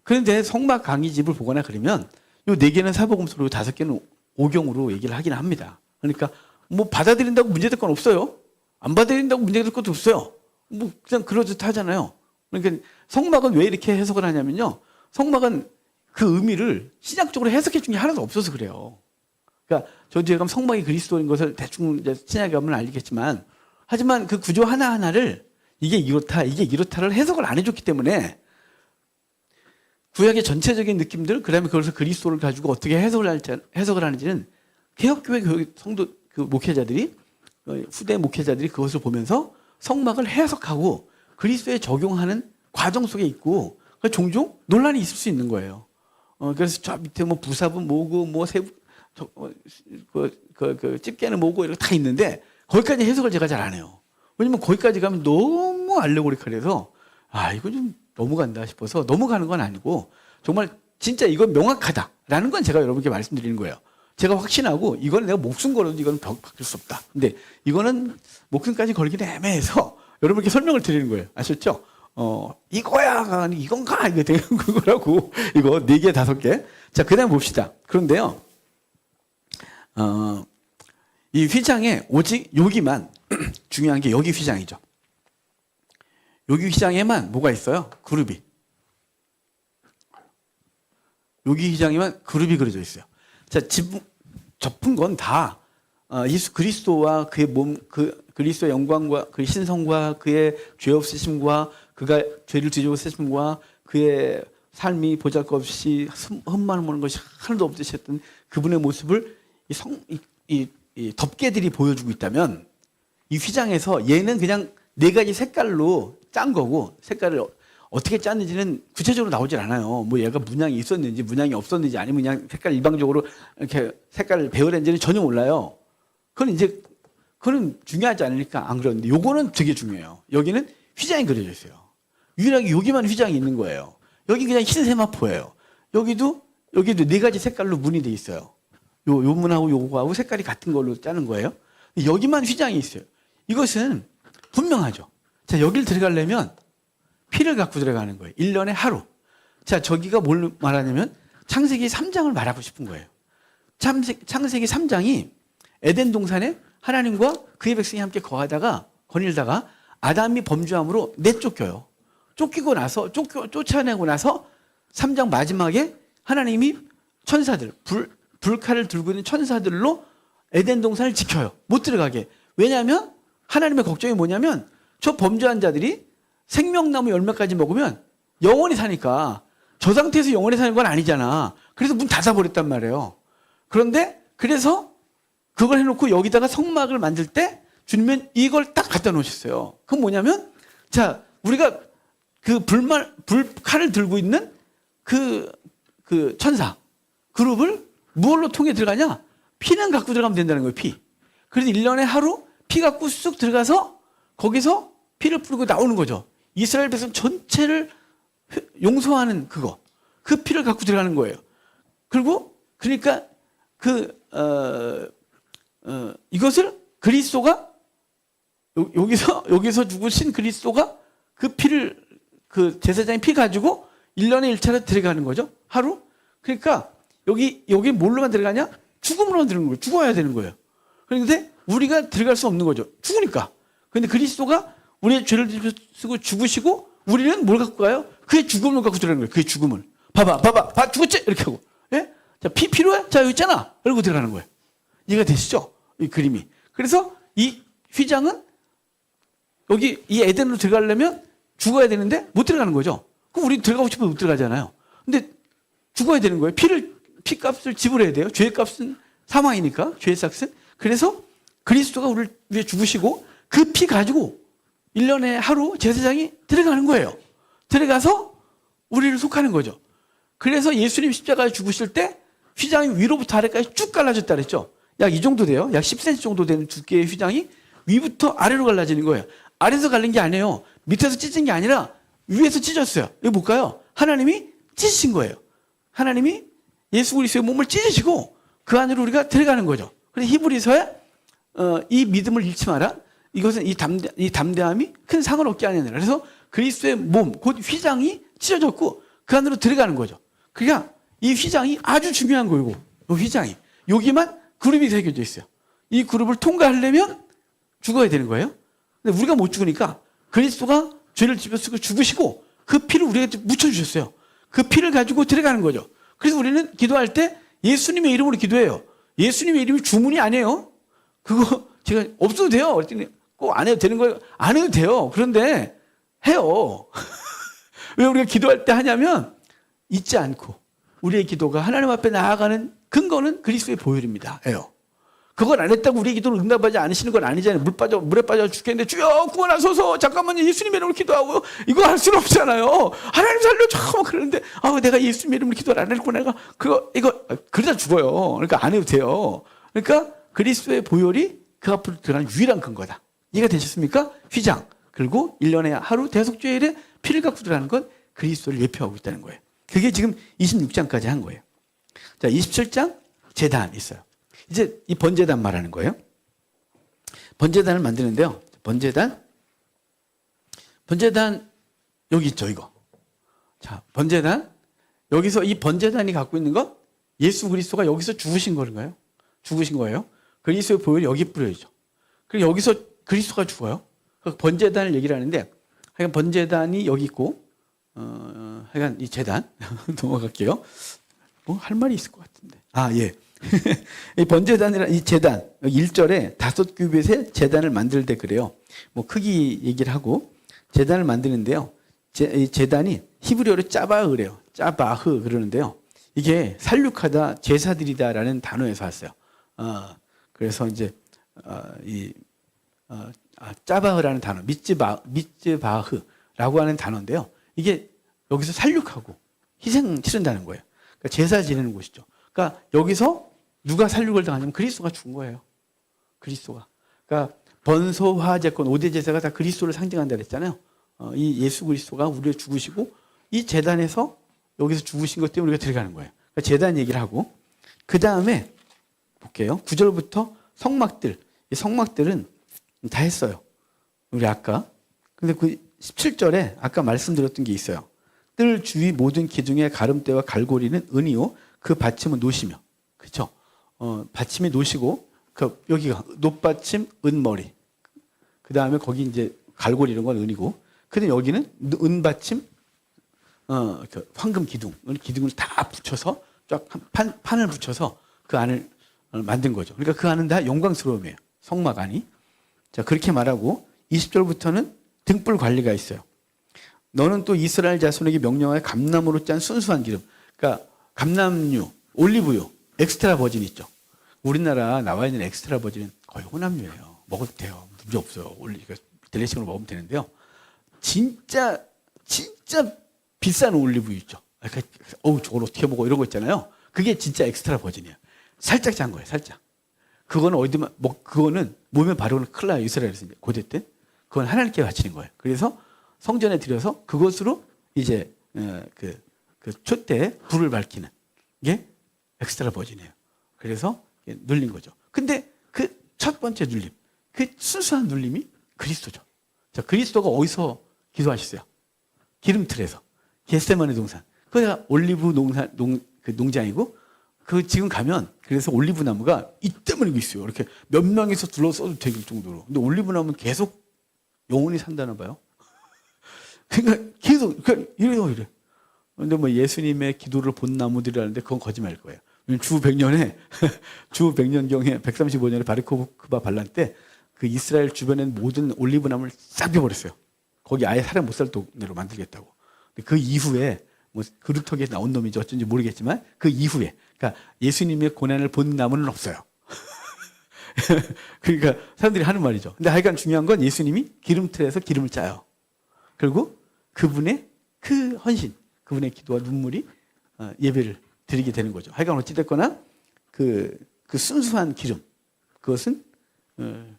그런데 성막 강의집을 보거나 그러면 요 4개는 사복음서로 5개는 오경으로 얘기를 하긴 합니다. 그러니까 뭐 받아들인다고 문제될 건 없어요. 안 받아들인다고 문제될 것도 없어요. 뭐 그냥 그러듯 하잖아요. 그러니까 성막은 왜 이렇게 해석을 하냐면요. 성막은 그 의미를 신약적으로 해석해 준 게 하나도 없어서 그래요. 그러니까 제가 성막이 그리스도인 것을 대충 이제 신약에 가면 알겠지만 하지만 그 구조 하나하나를 이게 이렇다를 해석을 안 해줬기 때문에 구약의 전체적인 느낌들, 그 다음에 그것을 그리스도를 가지고 어떻게 해석을 하는지는 개혁교회 성도, 그 목회자들이, 후대 목회자들이 그것을 보면서 성막을 해석하고 그리스도에 적용하는 과정 속에 있고, 종종 논란이 있을 수 있는 거예요. 그래서 저 밑에 뭐 부사분 뭐고, 뭐 세부, 집게는 뭐고, 이렇게 다 있는데, 거기까지 해석을 제가 잘 안 해요. 왜냐면 거기까지 가면 너무 알레고리컬해서, 이거 좀 넘어간다 싶어서 넘어가는 건 아니고 정말 진짜 이건 명확하다라는 건 제가 여러분께 말씀드리는 거예요. 제가 확신하고 이건 내가 목숨 걸어도 이건 바뀔 수 없다. 근데 이거는 목숨까지 걸기는 애매해서 여러분께 설명을 드리는 거예요. 아셨죠? 이거야 아니 이건가 이게 되는 거라고 이거 4개 5개. 자, 그다음 봅시다. 그런데요. 이 휘장에 오직 여기만 중요한 게 여기 휘장이죠. 여기 휘장에만 뭐가 있어요? 그룹이. 여기 휘장에만 그룹이 그려져 있어요. 자, 접은 건 다 예수 그리스도와 그의 몸, 그리스도의 영광과 그의 신성과 그의 죄 없으심과 그가 죄를 뒤집어 쓰심과 그의 삶이 보잘것없이 흠만 보는 것이 하나도 없으셨던 그분의 모습을 이 덮개들이 보여주고 있다면 이 휘장에서 얘는 그냥 4가지 색깔로 짠 거고 색깔을 어떻게 짰는지는 구체적으로 나오질 않아요. 뭐 얘가 문양이 있었는지 문양이 없었는지 아니면 그냥 색깔 일방적으로 이렇게 색깔을 배열했는지는 전혀 몰라요. 그건 중요하지 않으니까 안 그러는데 요거는 되게 중요해요. 여기는 휘장이 그려져 있어요. 유일하게 여기만 휘장이 있는 거예요. 여기 그냥 흰 세마포예요. 여기도 4가지 색깔로 문이 돼 있어요. 요 문하고 요거하고 색깔이 같은 걸로 짜는 거예요. 여기만 휘장이 있어요. 이것은 분명하죠. 자, 여길 들어가려면 피를 갖고 들어가는 거예요. 1년에 하루. 자, 저기가 뭘 말하냐면 창세기 3장을 말하고 싶은 거예요. 창세기 3장이 에덴 동산에 하나님과 그의 백성이 함께 거닐다가 아담이 범죄함으로 내쫓겨요. 쫓아내고 나서 3장 마지막에 하나님이 천사들, 불칼을 들고 있는 천사들로 에덴 동산을 지켜요. 못 들어가게. 왜냐하면 하나님의 걱정이 뭐냐면 저 범죄한 자들이 생명나무 열매까지 먹으면 영원히 사니까 저 상태에서 영원히 사는 건 아니잖아. 그래서 문 닫아버렸단 말이에요. 그래서 그걸 해놓고 여기다가 성막을 만들 때 주님은 이걸 딱 갖다 놓으셨어요. 그건 뭐냐면 자, 우리가 그 불칼을 들고 있는 그 천사 그룹을 무엇로 통해 들어가냐? 피는 갖고 들어가면 된다는 거예요. 피. 그래서 1년에 하루 피 갖고 쑥 들어가서 거기서 피를 뿌리고 나오는 거죠. 이스라엘 백성 전체를 용서하는 그 피를 갖고 들어가는 거예요. 그리고 그러니까 이것을 그리스도가 여기서 죽으신 그리스도가 그 피를 그 제사장의 피 가지고 1년에 1차로 들어가는 거죠. 하루. 그러니까 여기 뭘로만 들어가냐? 죽음으로만 들어가는 거예요. 죽어야 되는 거예요. 그런데 우리가 들어갈 수 없는 거죠. 죽으니까. 그런데 그리스도가 우리의 죄를 쓰고 죽으시고 우리는 뭘 갖고 가요? 그의 죽음을 갖고 들어가는 거예요. 그의 죽음을. 봐봐, 죽었지? 이렇게 하고. 예? 자, 피 필요해? 자, 여기 있잖아. 이러고 들어가는 거예요. 이해가 되시죠? 이 그림이. 그래서 이 휘장은 여기 이 에덴으로 들어가려면 죽어야 되는데 못 들어가는 거죠. 그럼 우리 들어가고 싶어도 못 들어가잖아요. 근데 죽어야 되는 거예요. 피값을 지불해야 돼요. 죄의 값은 사망이니까, 죄의 삭은. 그래서 그리스도가 우리를 위해 죽으시고 그 피 가지고 1년에 하루 제사장이 들어가는 거예요. 들어가서 우리를 속하는 거죠. 그래서 예수님 십자가에 죽으실 때 휘장이 위로부터 아래까지 쭉 갈라졌다 그랬죠. 약 이 정도 돼요. 약 10cm 정도 되는 두께의 휘장이 위부터 아래로 갈라지는 거예요. 아래에서 갈린 게 아니에요. 밑에서 찢은 게 아니라 위에서 찢었어요. 이거 뭘까요? 하나님이 찢으신 거예요. 하나님이 예수 그리스도의 몸을 찢으시고 그 안으로 우리가 들어가는 거죠. 그래서 히브리서에 이 믿음을 잃지 마라. 이것은 이 담대함이 큰 상을 얻게 하느니라. 그래서 그리스도의 몸, 곧 휘장이 찢어졌고 그 안으로 들어가는 거죠. 그러니까 이 휘장이 아주 중요한 거고, 이 휘장이 여기만 그룹이 새겨져 있어요. 이 그룹을 통과하려면 죽어야 되는 거예요. 근데 우리가 못 죽으니까 그리스도가 죄를 짚어쓰고 죽으시고 그 피를 우리에게 묻혀주셨어요. 그 피를 가지고 들어가는 거죠. 그래서 우리는 기도할 때 예수님의 이름으로 기도해요. 예수님의 이름이 주문이 아니에요. 그거 제가 없어도 돼요. 그랬더니 꼭 안 해도 되는 거예요. 안 해도 돼요. 그런데 해요. 왜 우리가 기도할 때 하냐면 잊지 않고 우리의 기도가 하나님 앞에 나아가는 근거는 그리스도의 보혈입니다. 해요. 그걸 안 했다고 우리의 기도를 응답하지 않으시는 건 아니잖아요. 물에 빠져 죽겠는데 주여 구원하소서 잠깐만요. 예수님의 이름으로 기도하고요. 이거 할 수는 없잖아요. 하나님 살려줘. 그러는데 내가 예수님의 이름으로 기도를 안 했고 내가 이거 그러다 죽어요. 그러니까 안 해도 돼요. 그러니까 그리스도의 보혈이 그 앞으로 들어가는 유일한 근거다. 이해가 되셨습니까? 휘장. 그리고 1년에 하루 대속죄일에 피를 갖고 들어가는 건 그리스도를 예표하고 있다는 거예요. 그게 지금 26장까지 한 거예요. 자, 27장 제단 있어요. 이제 이 번제단 말하는 거예요. 번제단을 만드는데요. 번제단 여기 있죠, 이거. 자, 번제단 여기서 이 번제단이 갖고 있는 건 예수 그리스도가 여기서 죽으신 거인가요? 죽으신 거예요. 그리스도의 보혈이 여기 뿌려지죠. 그리고 여기서 그리스도가 죽어요. 번제단을 얘기를 하는데 하여간 번제단이 여기 있고 하여간 이 제단 넘어갈게요. 뭐 할 말이 있을 것 같은데. 예. 이 번제단이라는 이 제단 1절에 5규빗의 제단을 만들 때 그래요. 뭐 크기 얘기를 하고 제단을 만드는데요. 이 제단이 히브리어로 짜바흐래요. 짜바흐 그러는데요. 이게 살육하다 제사드리다라는 단어에서 왔어요. 그래서 이제 짜바흐라는 단어 미츠바흐라고 하는 단어인데요. 이게 여기서 살육하고 희생 치른다는 거예요. 그러니까 제사 지내는 곳이죠. 그러니까 여기서 누가 살육을 당하냐면 그리스도가 죽은 거예요. 그리스도가. 그러니까 번소화제권 5대 제사가 다 그리스도를 상징한다 그랬잖아요. 이 예수 그리스도가 우리를 죽으시고 이 제단에서 여기서 죽으신 것 때문에 우리가 들어가는 거예요. 그러니까 제단 얘기를 하고 그 다음에 볼게요. 9절부터 성막들. 이 성막들은 다 했어요. 우리 아까. 근데 그 17절에 아까 말씀드렸던 게 있어요. 뜰 주위 모든 기둥의 가름대와 갈고리는 은이요. 그 받침은 노시며. 그렇죠? 받침이 노시고 여기가 높받침 은머리. 그 다음에 거기 이제 갈고리 이런 건 은이고. 근데 여기는 은받침 황금 기둥. 기둥을 다 붙여서 쫙 판을 붙여서 그 안을 만든 거죠. 그러니까 그 안은 다 영광스러움이에요. 성막 안이. 자, 그렇게 말하고 20절부터는 등불 관리가 있어요. 너는 또 이스라엘 자손에게 명령하여 감나무로 짠 순수한 기름. 그러니까 감남유, 올리브유, 엑스트라 버진 있죠. 우리나라 나와 있는 엑스트라 버진은 거의 혼합유예요. 먹어도 돼요. 문제 없어요. 드레싱으로 먹으면 되는데요. 진짜 비싼 올리브유 있죠. 저걸 어떻게 먹어 이런 거 있잖아요. 그게 진짜 엑스트라 버진이에요. 살짝 짠 거예요. 살짝. 그거는 그거는 몸에 바르고는 큰일 나요. 이스라엘에서 이제 고대 때. 그건 하나님께 바치는 거예요. 그래서 성전에 들여서 그것으로 이제 그 촛대에 불을 밝히는 게 엑스트라 버진이에요. 그래서 눌린 거죠. 근데 그 첫 번째 눌림, 그 순수한 눌림이 그리스도죠. 자, 그리스도가 어디서 기도하셨어요? 기름틀에서. 겟세마네 동산. 그가 올리브 농장이고 그 지금 가면 그래서 올리브 나무가 이때문에 있어요. 이렇게 몇 명이서 둘러싸도 될 정도로. 근데 올리브 나무는 계속 영원히 산다나 봐요. 그러니까 계속 이래. 그런데 뭐 예수님의 기도를 본 나무들이라는데 그건 거짓말일 거예요. 주 100년에 주 100년경에 135년에 바르코바 반란 때 그 이스라엘 주변에 모든 올리브 나무를 싹 펴버렸어요. 거기 아예 사람 못 살 동네로 만들겠다고. 그 이후에 뭐 그루터기에 나온 놈인지 어쩐지 모르겠지만 그 이후에 그러니까 예수님의 고난을 본 나무는 없어요. 그러니까 사람들이 하는 말이죠. 근데 하여간 중요한 건 예수님이 기름틀에서 기름을 짜요. 그리고 그분의 그 헌신, 그분의 기도와 눈물이 예배를 드리게 되는 거죠. 하여간 어찌됐거나 그 순수한 기름, 그것은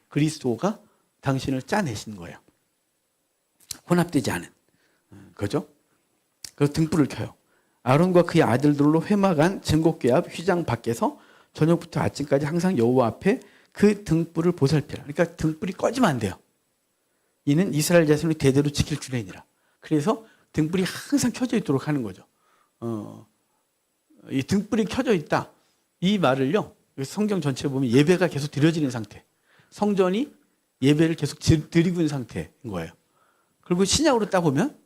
그리스도가 당신을 짜내신 거예요. 혼합되지 않은 거죠. 그래서 등불을 켜요. 아론과 그의 아들들로 회막안 증거궤 앞 휘장 밖에서 저녁부터 아침까지 항상 여호와 앞에 그 등불을 보살피라. 그러니까 등불이 꺼지면 안 돼요. 이는 이스라엘 자손이 대대로 지킬 주례니라. 그래서 등불이 항상 켜져 있도록 하는 거죠. 이 등불이 켜져 있다. 이 말을요, 성경 전체를 보면 예배가 계속 드려지는 상태. 성전이 예배를 계속 드리고 있는 상태인 거예요. 그리고 신약으로 따보면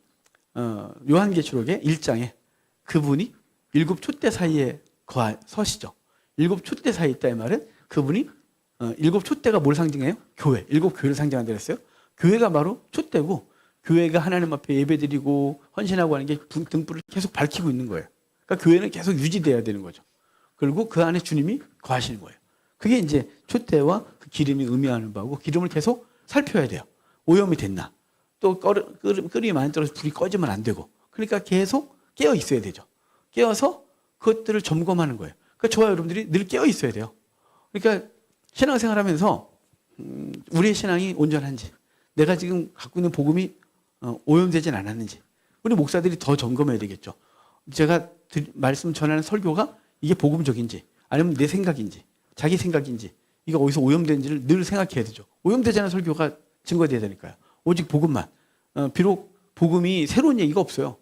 요한계시록의 1장에 그분이 7 촛대 사이에 서시죠. 7 촛대 사이에 있다 이 말은 그분이 7 촛대가 뭘 상징해요? 교회. 7 교회를 상징한다 그랬어요. 교회가 바로 촛대고 교회가 하나님 앞에 예배드리고 헌신하고 하는 게 등불을 계속 밝히고 있는 거예요. 그러니까 교회는 계속 유지돼야 되는 거죠. 그리고 그 안에 주님이 거하시는 거예요. 그게 이제 촛대와 그 기름이 의미하는 바고 기름을 계속 살펴야 돼요. 오염이 됐나? 또 끓이 많이 떨어서 불이 꺼지면 안 되고. 그러니까 계속 깨어 있어야 되죠. 깨어서 그것들을 점검하는 거예요. 그러니까 저와 여러분들이 늘 깨어 있어야 돼요. 그러니까 신앙생활 하면서 우리의 신앙이 온전한지, 내가 지금 갖고 있는 복음이 오염되진 않았는지, 우리 목사들이 더 점검해야 되겠죠. 제가 말씀 전하는 설교가 이게 복음적인지, 아니면 내 생각인지, 자기 생각인지, 이거 어디서 오염된지를 늘 생각해야 되죠. 오염되지 않은 설교가 증거돼야 되니까요. 오직 복음만. 비록 복음이 새로운 얘기가 없어요.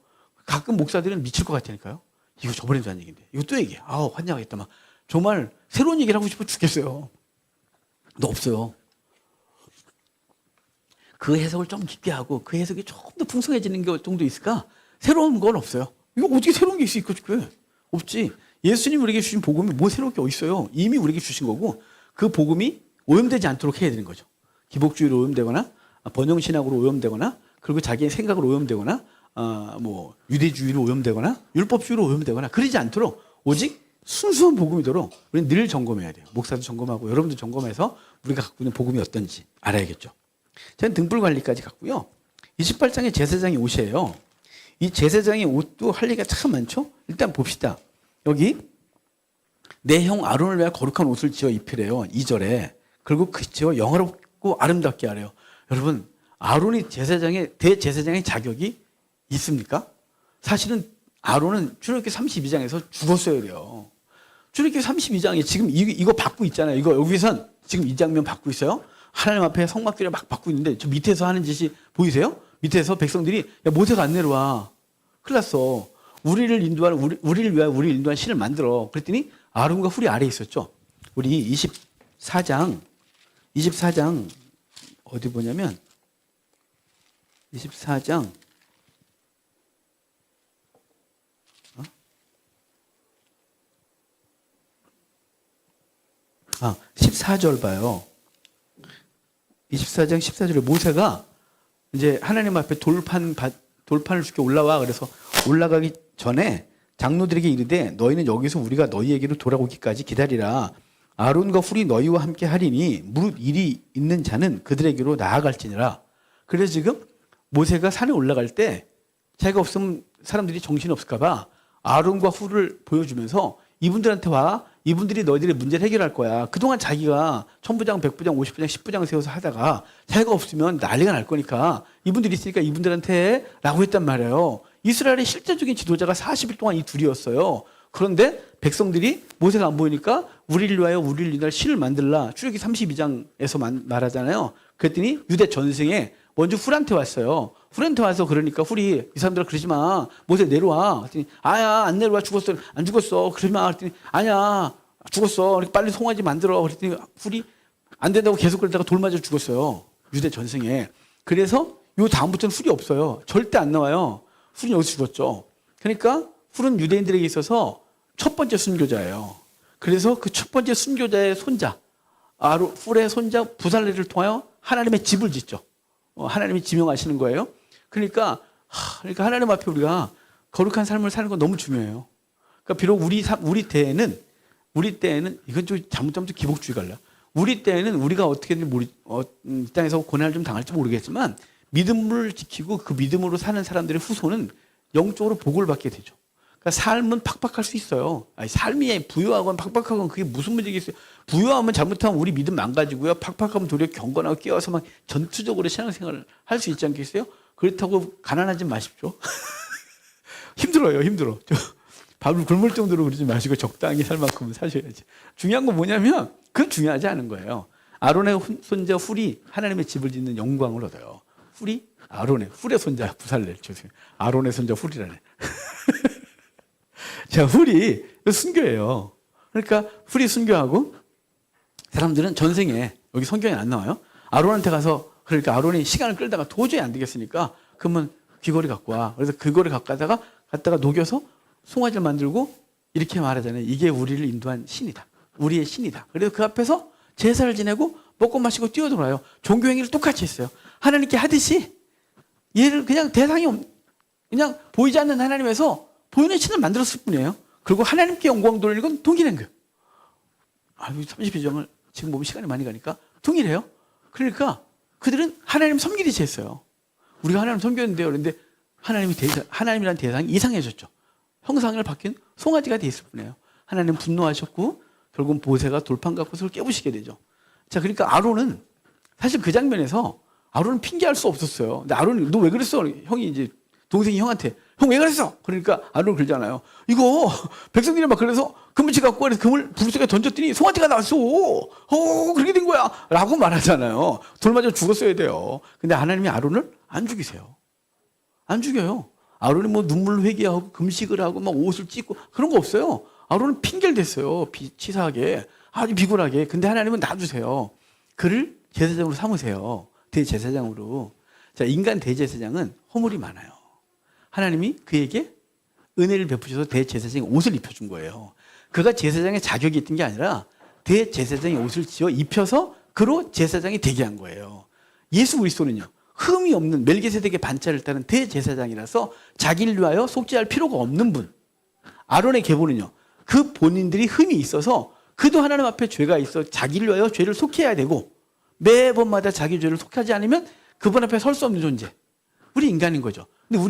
가끔 목사들은 미칠 것 같으니까요. 이거 저번에도 한 얘기인데, 이거 또 얘기해. 아우, 환장하겠다. 막 정말 새로운 얘기를 하고 싶어 죽겠어요. 근데 없어요. 그 해석을 좀 깊게 하고 그 해석이 조금 더 풍성해지는 게 정도 있을까? 새로운 건 없어요. 이거 어떻게 새로운 게 있을까? 없지. 예수님 우리에게 주신 복음이 뭐 새로운 게 어딨어요? 이미 우리에게 주신 거고 그 복음이 오염되지 않도록 해야 되는 거죠. 기복주의로 오염되거나 번영신학으로 오염되거나 그리고 자기의 생각으로 오염되거나 뭐 유대주의로 오염되거나 율법주의로 오염되거나 그러지 않도록 오직 순수한 복음이도록 우리는 늘 점검해야 돼요. 목사도 점검하고 여러분도 점검해서 우리가 갖고 있는 복음이 어떤지 알아야겠죠. 저는 등불 관리까지 갔고요. 28장의 제사장의 옷이에요. 이 제사장의 옷도 할 얘기가 참 많죠. 일단 봅시다. 여기 내 형 아론을 위하여 거룩한 옷을 지어 입히래요. 2절에. 그리고 그 지어 영화롭고 아름답게 하래요. 여러분, 아론이 대제사장의 자격이 있습니까? 사실은 아론은 출애굽기 32장에서 죽었어야 돼요. 출애굽기 32장에 지금 이거 받고 있잖아요. 이거 여기선 지금 이 장면 받고 있어요. 하나님 앞에 성막들이 막 받고 있는데 저 밑에서 하는 짓이 보이세요? 밑에서 백성들이 야 모세가 안 내려와. 큰일 났어. 우리를 위하여 우리를 인도한 신을 만들어. 그랬더니 아론과 훌이 아래에 있었죠. 우리 24장 어디 보냐면 24장 14절 봐요. 24장 14절에 모세가 이제 하나님 앞에 돌판을 줄게 올라와. 그래서 올라가기 전에 장로들에게 이르되 너희는 여기서 우리가 너희에게로 돌아오기까지 기다리라. 아론과 훌이 너희와 함께 하리니 무릇 일이 있는 자는 그들에게로 나아갈지니라. 그래서 지금 모세가 산에 올라갈 때 자기가 없으면 사람들이 정신이 없을까 봐 아론과 훌을 보여주면서 이분들한테 와. 이분들이 너희들의 문제를 해결할 거야. 그동안 자기가 1000부장, 100부장, 50부장, 10부장 세워서 하다가 자기가 없으면 난리가 날 거니까 이분들이 있으니까 이분들한테 라고 했단 말이에요. 이스라엘의 실제적인 지도자가 40일 동안 이 둘이었어요. 그런데 백성들이 모세가 안 보이니까 우리를 위하여 우리를 인도할 신을 만들라. 출애굽기 32장에서 말하잖아요. 그랬더니 유대 전승에 먼저 훌한테 왔어요. 훌한테 와서 그러니까 훌이 이 사람들아 그러지 마. 모세 내려와. 그랬더니 아야 안 내려와. 죽었어. 안 죽었어. 그러지 마. 그랬더니 아니야 죽었어. 빨리 송아지 만들어. 그랬더니 훌이 안 된다고 계속 그러다가 돌 맞아 죽었어요. 유대 전승에. 그래서 요 다음부터는 훌이 없어요. 절대 안 나와요. 훌이 여기서 죽었죠. 그러니까 훌은 유대인들에게 있어서 첫 번째 순교자예요. 그래서 그 첫 번째 순교자의 손자 훌의 손자 부살레를 통하여 하나님의 집을 짓죠. 하나님이 지명하시는 거예요. 그러니까 하나님 앞에 우리가 거룩한 삶을 사는 건 너무 중요해요. 그러니까 비록 우리 때에는 이건 좀 잘못하면 기복주의 갈라. 우리 때에는 우리가 어떻게든 이 땅에서 고난을 좀 당할지 모르겠지만 믿음을 지키고 그 믿음으로 사는 사람들의 후손은 영적으로 복을 받게 되죠. 그러니까 삶은 팍팍할 수 있어요. 아니, 삶이 부유하건 팍팍하건 그게 무슨 문제겠어요. 부유하면 잘못하면 우리 믿음 망가지고요. 팍팍하면 도리어 경건하고 깨어서 막 전투적으로 신앙생활을 할 수 있지 않겠어요? 그렇다고 가난하지 마십시오. 힘들어요. 힘들어. 밥을 굶을 정도로 그러지 마시고 적당히 살 만큼은 사셔야지. 중요한 건 뭐냐면 그건 중요하지 않은 거예요. 아론의 손자 훌이 하나님의 집을 짓는 영광을 얻어요. 훌이? 아론의 훌의 손자 부살렐. 죄송해요. 아론의 손자 훌이라네. 자, 훌이 순교예요. 그러니까 훌이 순교하고 사람들은 전생에 여기 성경에 안 나와요. 아론한테 가서 그러니까 아론이 시간을 끌다가 도저히 안 되겠으니까 그러면 귀걸이 갖고 와. 그래서 귀걸이 갖다가 녹여서 송아지를 만들고 이렇게 말하잖아요. 이게 우리를 인도한 신이다. 우리의 신이다. 그래서 그 앞에서 제사를 지내고 먹고 마시고 뛰어돌아요. 종교 행위를 똑같이 했어요. 하나님께 하듯이 얘를 그냥 그냥 보이지 않는 하나님에서 보이는 신을 만들었을 뿐이에요. 그리고 하나님께 영광 돌리는 건 동일한 거예요. 32장을 지금 보면 시간이 많이 가니까 동일해요. 그러니까 그들은 하나님 섬기듯이 했어요. 우리가 하나님 섬겼는데요. 그런데 하나님이란 대상이 이상해졌죠. 형상을 바뀐 송아지가 돼 있을 뿐이에요. 하나님 분노하셨고 결국 모세가 돌판 갖고 서로 깨부시게 되죠. 자, 그러니까 아론은 사실 그 장면에서 아론은 핑계할 수 없었어요. 근데 아론이 너 왜 그랬어? 형이 이제 동생이 형한테 형 왜 그랬어? 그러니까 아론은 그러잖아요. 이거 백성들이 막 그래서 금붙이 갖고 그래서 금을 불 속에 던졌더니 송아지가 나왔어. 그렇게 된 거야. 라고 말하잖아요. 돌 맞아 죽었어야 돼요. 근데 하나님이 아론을 안 죽이세요. 안 죽여요. 아론이 뭐 눈물 회개하고 금식을 하고 막 옷을 찢고 그런 거 없어요. 아론은 핑계를 댔어요. 치사하게. 아주 비굴하게. 근데 하나님은 놔두세요. 그를 제사장으로 삼으세요. 대제사장으로. 자, 인간 대제사장은 허물이 많아요. 하나님이 그에게 은혜를 베푸셔서 대제사장의 옷을 입혀준 거예요. 그가 제사장의 자격이 있던 게 아니라 대제사장의 옷을 지어 입혀서 그로 제사장이 되게 한 거예요. 예수 그리스도는요. 흠이 없는 멜기세덱의 반차를 따른 대제사장이라서 자기를 위하여 속죄할 필요가 없는 분. 아론의 계보는요. 그 본인들이 흠이 있어서 그도 하나님 앞에 죄가 있어 자기를 위하여 죄를 속해야 되고 매번마다 자기 죄를 속하지 않으면 그분 앞에 설 수 없는 존재. 우리 인간인 거죠. 근데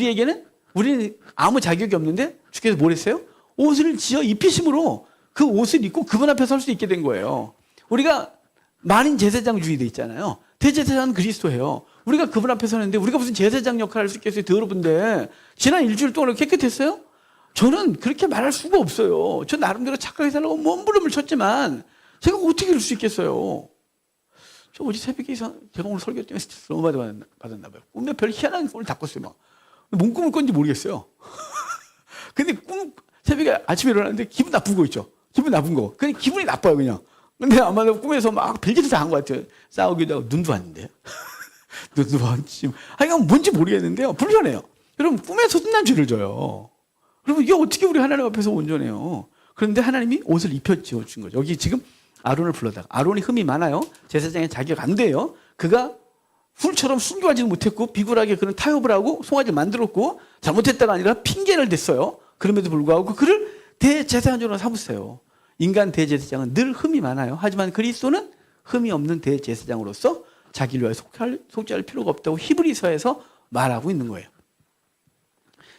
우리는 아무 자격이 없는데 주께서 뭘 했어요? 옷을 지어 입히심으로 그 옷을 입고 그분 앞에 설 수 있게 된 거예요. 우리가 만인 제사장주의 있잖아요. 대제사장은 그리스도예요. 우리가 그분 앞에 서는데 우리가 무슨 제사장 역할을 할 수 있겠어요? 더러운데 지난 일주일 동안 깨끗했어요? 저는 그렇게 말할 수가 없어요. 저 나름대로 착하게 살려고 몸부림을 쳤지만 제가 어떻게 이럴 수 있겠어요? 저 어제 새벽에 제가 오늘 설교 때문에 스트레스 너무 받았나 봐요. 꿈에 별 희한한 꿈을 다 꿨어요. 막. 뭔 꿈을 꿨는지 모르겠어요. 근데 새벽에 아침에 일어났는데 기분 나쁜 거 있죠. 기분 나쁜 거. 그냥 기분이 나빠요, 그냥. 근데 아마 꿈에서 막 별짓을 다 한 것 같아요. 싸우기도 하고 눈도 왔는데. 눈도 왔지. 하여간 뭔지 모르겠는데요. 불편해요. 여러분, 꿈에서도 난 죄를 져요. 그러면 이게 어떻게 우리 하나님 앞에서 온전해요? 그런데 하나님이 옷을 입혀 지어준 거죠. 여기 지금 아론을 불러다가 아론이 흠이 많아요. 제사장의 자격 안 돼요. 그가 훌처럼 순교하지는 못했고 비굴하게 그런 타협을 하고 송아지를 만들었고 잘못했다가 아니라 핑계를 댔어요. 그럼에도 불구하고 그를 대제사장으로 삼으세요. 인간 대제사장은 늘 흠이 많아요. 하지만 그리스도는 흠이 없는 대제사장으로서 자기를 위하여 속죄할 필요가 없다고 히브리서에서 말하고 있는 거예요.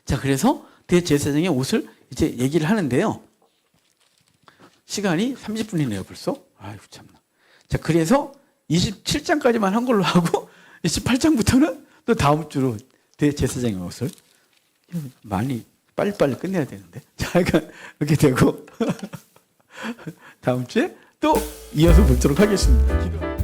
자, 그래서 대제사장의 옷을 이제 얘기를 하는데요. 시간이 30분이네요, 벌써. 아이고, 참나. 자, 그래서 27장까지만 한 걸로 하고 28장부터는 또 다음 주로 대제사장의 옷을 많이 빨리빨리 끝내야 되는데. 자, 그러니까 이렇게 되고 다음 주에 또 이어서 보도록 하겠습니다. 기도.